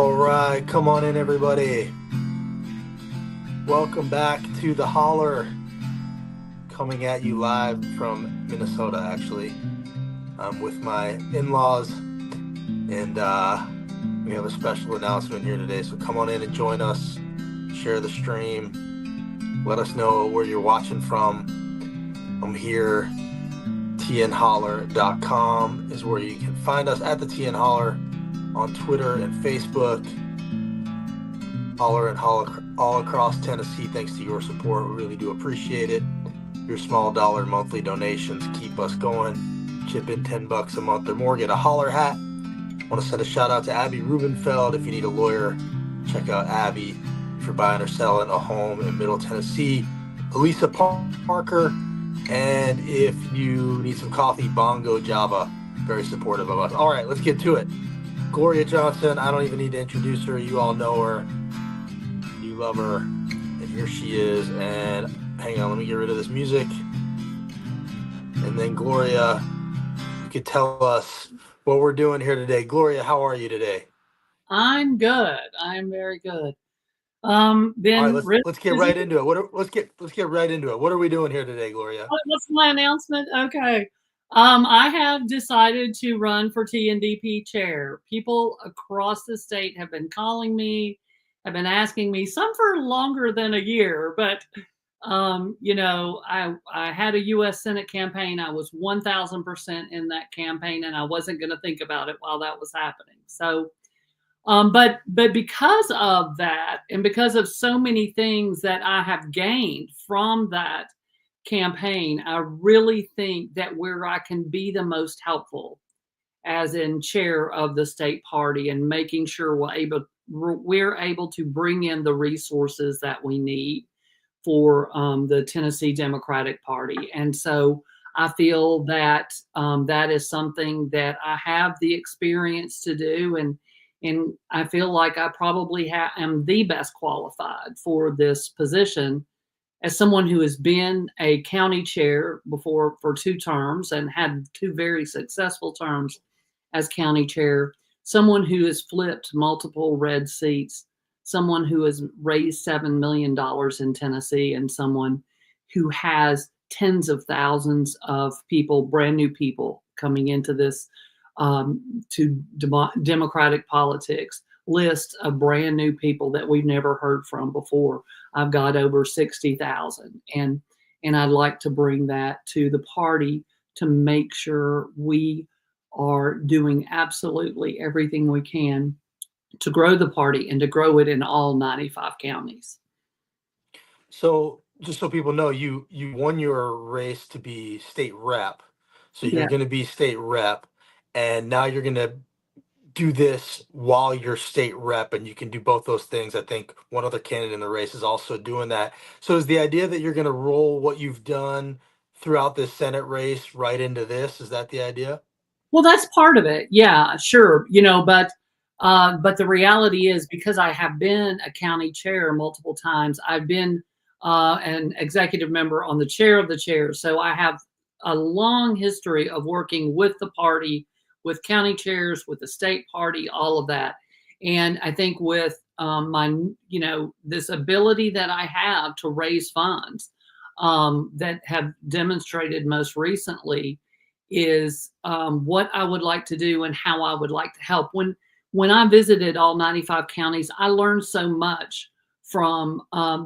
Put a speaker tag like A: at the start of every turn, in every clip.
A: All right, come on in, everybody. Welcome back to the Holler, coming at you live from Minnesota. Actually, I'm with my in-laws, and we have a special announcement here today. So come on in and join us. Share the stream. Let us know where you're watching from. I'm here. TNHoller.com is where you can find us at the TN Holler on Twitter and Facebook. Holler and Holler all across Tennessee. Thanks to your support, we really do appreciate it. Your small dollar monthly donations keep us going. Chip in $10 a month or more, get a Holler hat. Want to send a shout out to Abby Rubenfeld. If you need a lawyer, check out Abby. If you're buying or selling a home in Middle Tennessee, Elisa Parker. And if you need some coffee, Bongo Java, very supportive of us. All right, let's get to it. Gloria Johnson, I don't even need to introduce her. You all know her. You love her. And here she is. And hang on, let me get rid of this music. And then Gloria, you could tell us what we're doing here today. Gloria, how are you today?
B: I'm good. I'm very good.
A: All right,
B: Really
A: let's get
B: busy.
A: right into it. Let's get right into it. What are we doing here today, Gloria?
B: What's my announcement? Okay. I have decided to run for TNDP chair. People across the state have been calling me, have been asking me, some for longer than a year, but I had a U.S. Senate campaign. I was 1,000% in that campaign, and I wasn't going to think about it while that was happening. So but because of that, and because of so many things that I have gained from that campaign, I really think that where I can be the most helpful as in chair of the state party and making sure we're able to bring in the resources that we need for the Tennessee Democratic Party. And so I feel that that is something that I have the experience to do, and I feel like I probably am the best qualified for this position as someone who has been a county chair before for 2 terms and had 2 very successful terms as county chair, someone who has flipped multiple red seats, someone who has raised $7 million in Tennessee, and someone who has tens of thousands of people, brand new people coming into this to democratic politics, list of brand new people that we've never heard from before. I've got over 60,000, and I'd like to bring that to the party to make sure we are doing absolutely everything we can to grow the party and to grow it in all 95 counties.
A: So just so people know, you won your race to be state rep. So you're
B: Yeah.
A: going to be state rep, and now you're going to do this while you're state rep, and you can do both those things. I think one other candidate in the race is also doing that. So is the idea that you're going to roll what you've done throughout this Senate race right into this? Is that the idea?
B: Well, that's part of it. Yeah, sure. But the reality is, because I have been a county chair multiple times, I've been an executive member on the chair of the chair. So I have a long history of working with the party, with county chairs, with the state party, all of that. And I think with this ability that I have to raise funds that have demonstrated most recently is what I would like to do and how I would like to help. When I visited all 95 counties, I learned so much from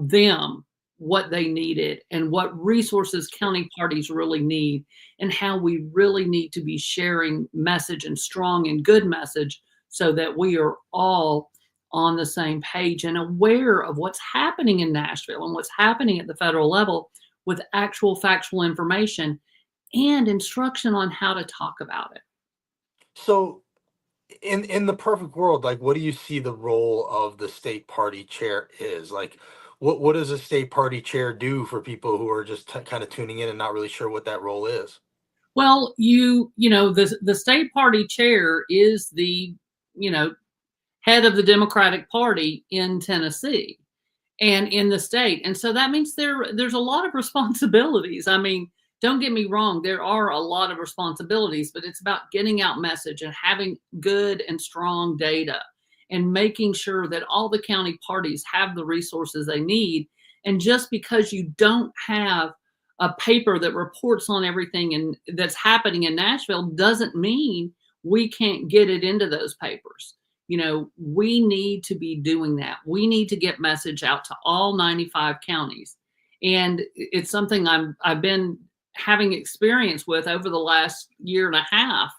B: them, what they needed and what resources county parties really need, and how we really need to be sharing message, and strong and good message, so that we are all on the same page and aware of what's happening in Nashville and what's happening at the federal level, with actual factual information and instruction on how to talk about it.
A: So in the perfect world, like, what do you see the role of the state party chair is? Like, what does a state party chair do for people who are just kind of tuning in and not really sure what that role is?
B: Well, the state party chair is the, you know, head of the Democratic Party in Tennessee and in the state. And so that means there's a lot of responsibilities. I mean, don't get me wrong, there are a lot of responsibilities, but it's about getting out message and having good and strong data and making sure that all the county parties have the resources they need. And just because you don't have a paper that reports on everything and that's happening in Nashville doesn't mean we can't get it into those papers. You know, we need to be doing that. We need to get message out to all 95 counties. And it's something I've been having experience with over the last year and a half.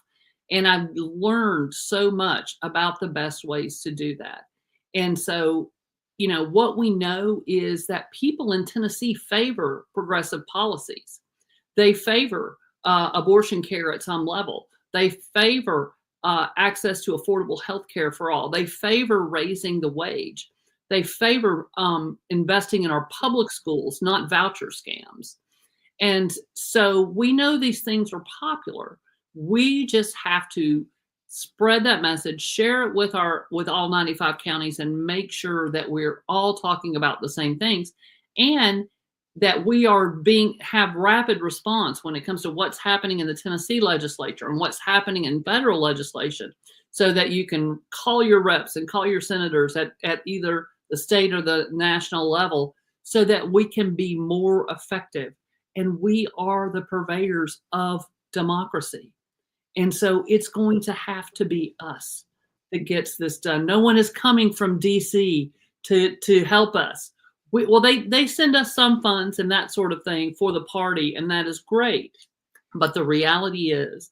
B: And I've learned so much about the best ways to do that. And so, you know, what we know is that people in Tennessee favor progressive policies. They favor abortion care at some level. They favor access to affordable health care for all. They favor raising the wage. They favor investing in our public schools, not voucher scams. And so we know these things are popular. We just have to spread that message, share it with all 95 counties, and make sure that we're all talking about the same things, and that we are have rapid response when it comes to what's happening in the Tennessee legislature and what's happening in federal legislation, so that you can call your reps and call your senators at either the state or the national level, so that we can be more effective. And we are the purveyors of democracy. And so it's going to have to be us that gets this done. No one is coming from DC to help us. They send us some funds and that sort of thing for the party, and that is great. But the reality is,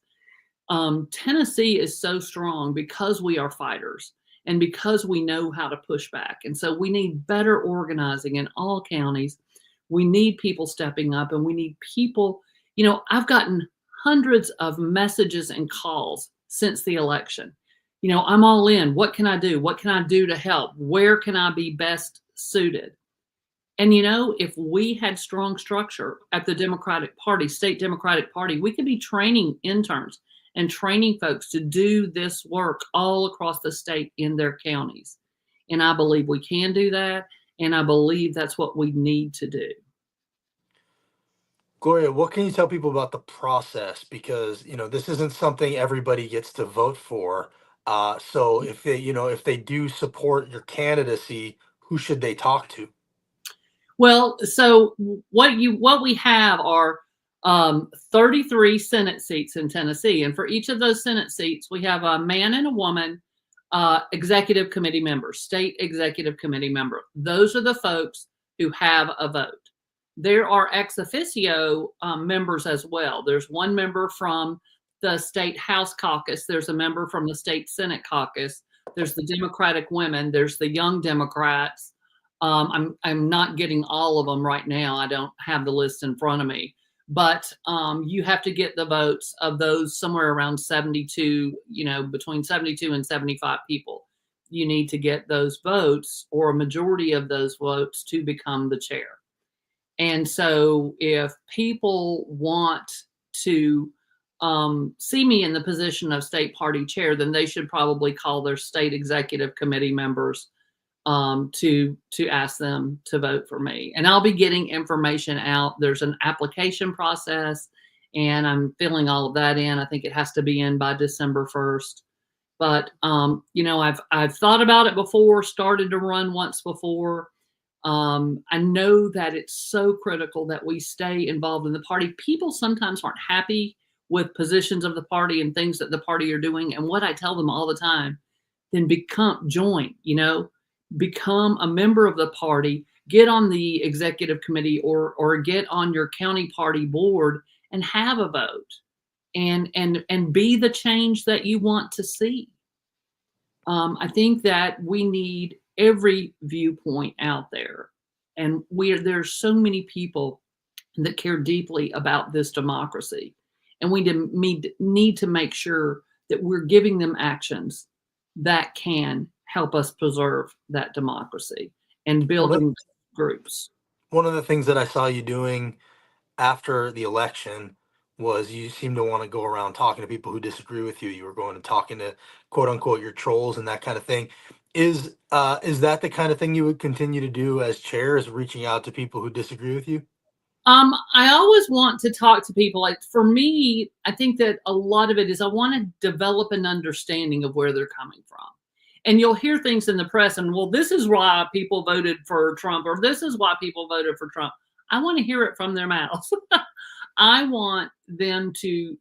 B: Tennessee is so strong because we are fighters and because we know how to push back. And so we need better organizing in all counties. We need people stepping up, and we need people, you know, I've gotten hundreds of messages and calls since the election. You know, I'm all in. What can I do? What can I do to help? Where can I be best suited? And, you know, if we had strong structure at the Democratic Party, state Democratic Party, we could be training interns and training folks to do this work all across the state in their counties. And I believe we can do that. And I believe that's what we need to do.
A: Gloria, what can you tell people about the process? Because, you know, this isn't something everybody gets to vote for. So if they do support your candidacy, who should they talk to?
B: Well, so what we have are 33 Senate seats in Tennessee. And for each of those Senate seats, we have a man and a woman executive committee member, state executive committee member. Those are the folks who have a vote. There are ex officio members as well. There's one member from the state House caucus. There's a member from the state Senate caucus. There's the Democratic women. There's the Young Democrats. I'm not getting all of them right now. I don't have the list in front of me. But you have to get the votes of those somewhere around 72, you know, between 72 and 75 people. You need to get those votes, or a majority of those votes, to become the chair. And so if people want to see me in the position of state party chair, then they should probably call their state executive committee members to ask them to vote for me. And I'll be getting information out. There's an application process, and I'm filling all of that in. I think it has to be in by December 1st. But you know, I've thought about it before, started to run once before. I know that it's so critical that we stay involved in the party. People sometimes aren't happy with positions of the party and things that the party are doing. And what I tell them all the time, then join, you know, become a member of the party, get on the executive committee or get on your county party board and have a vote and be the change that you want to see. I think that we need every viewpoint out there, and there's so many people that care deeply about this democracy, and we need to make sure that we're giving them actions that can help us preserve that democracy and building groups.
A: One of the things that I saw you doing after the election was you seem to want to go around talking to people who disagree with you. You were going and talking to quote unquote your trolls and that kind of thing. Is that the kind of thing you would continue to do as chair, is reaching out to people who disagree with you?
B: I always want to talk to people. Like, for me, I think that a lot of it is I want to develop an understanding of where they're coming from. And you'll hear things in the press and, well, this is why people voted for Trump, or this is why people voted for Trump. I want to hear it from their mouths. I want them to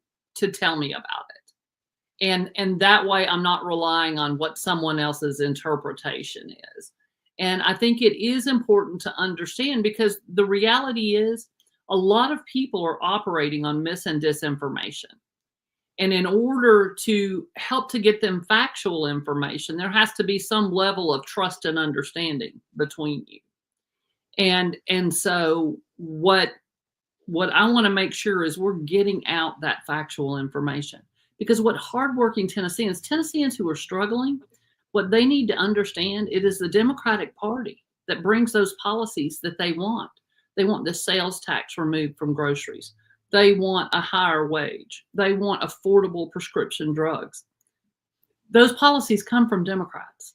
B: tell me about it. And that way I'm not relying on what someone else's interpretation is. And I think it is important to understand, because the reality is a lot of people are operating on mis and disinformation. And in order to help to get them factual information, there has to be some level of trust and understanding between you. And so what I want to make sure is we're getting out that factual information. Because what hardworking Tennesseans who are struggling, what they need to understand, it is the Democratic Party that brings those policies that they want. They want the sales tax removed from groceries. They want a higher wage. They want affordable prescription drugs. Those policies come from Democrats.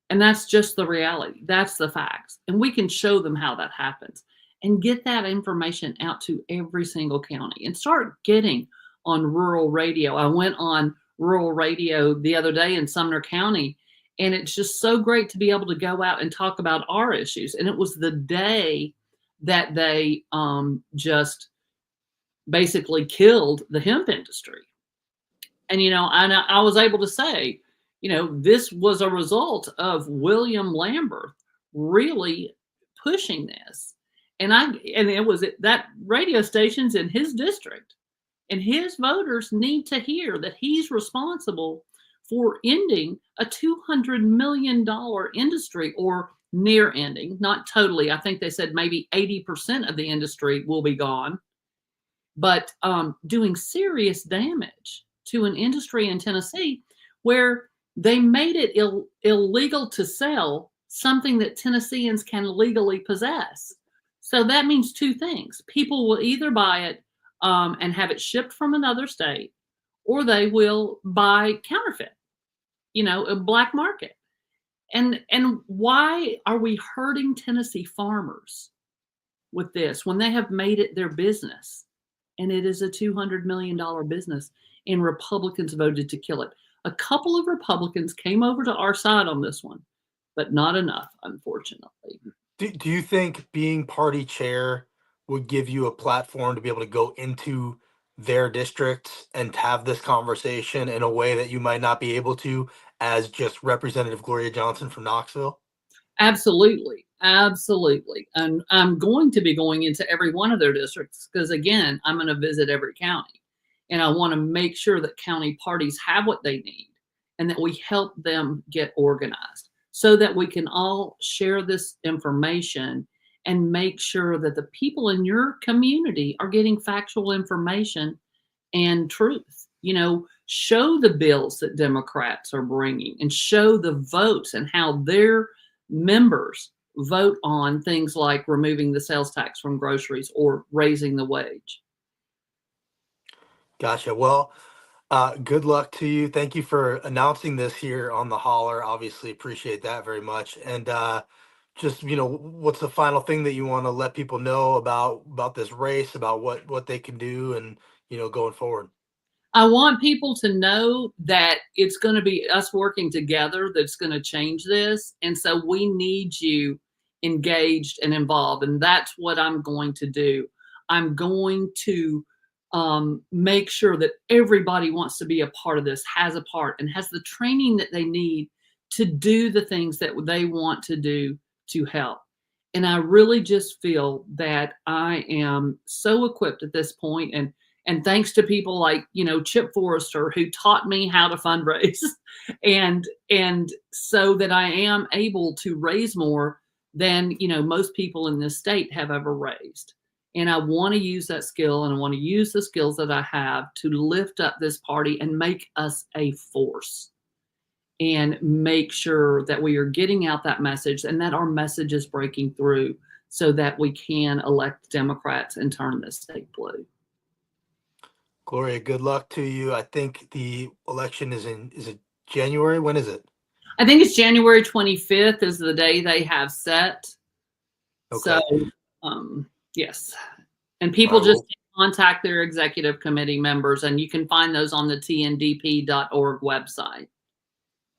B: And that's just the reality. That's the facts. And we can show them how that happens and get that information out to every single county and start getting on rural radio. I went on rural radio the other day in Sumner County, and it's just so great to be able to go out and talk about our issues. And it was the day that they just basically killed the hemp industry. And, I was able to say, this was a result of William Lambert really pushing this. And it was that radio station's in his district, and his voters need to hear that he's responsible for ending a $200 million industry, or near ending, not totally. I think they said maybe 80% of the industry will be gone, but doing serious damage to an industry in Tennessee where they made it illegal to sell something that Tennesseans can legally possess. So that means two things. People will either buy it and have it shipped from another state, or they will buy counterfeit, a black market. And why are we hurting Tennessee farmers with this when they have made it their business? And it is a $200 million business, and Republicans voted to kill it. A couple of Republicans came over to our side on this one, but not enough, unfortunately.
A: Do you think being party chair would give you a platform to be able to go into their districts and have this conversation in a way that you might not be able to as just Representative Gloria Johnson from Knoxville?
B: Absolutely. Absolutely. And I'm going to be going into every one of their districts because, again, I'm going to visit every county. And I want to make sure that county parties have what they need and that we help them get organized so that we can all share this information and make sure that the people in your community are getting factual information and truth. Show the bills that Democrats are bringing and show the votes and how their members vote on things like removing the sales tax from groceries or raising the wage.
A: Gotcha. Well, good luck to you. Thank you for announcing this here on the Holler. Obviously appreciate that very much. And just, what's the final thing that you want to let people know about this race, about what they can do and, going forward?
B: I want people to know that it's going to be us working together that's going to change this. And so we need you engaged and involved. And that's what I'm going to do. I'm going to make sure that everybody wants to be a part of this, has a part, and has the training that they need to do the things that they want to do to help. And I really just feel that I am so equipped at this point, and thanks to people like, Chip Forrester, who taught me how to fundraise and so that I am able to raise more than, most people in this state have ever raised. And I want to use that skill, and I want to use the skills that I have to lift up this party and make us a force and make sure that we are getting out that message and that our message is breaking through so that we can elect Democrats and turn this state blue.
A: Gloria, good luck to you. I think the election is it January? When is it?
B: I think it's January 25th is the day they have set.
A: Okay.
B: So, yes. And people just contact their executive committee members, and you can find those on the tndp.org website.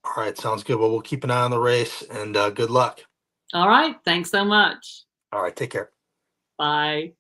A: All right, sounds good. Well, we'll keep an eye on the race, and good luck.
B: All right. Thanks so much.
A: All right, take care.
B: Bye.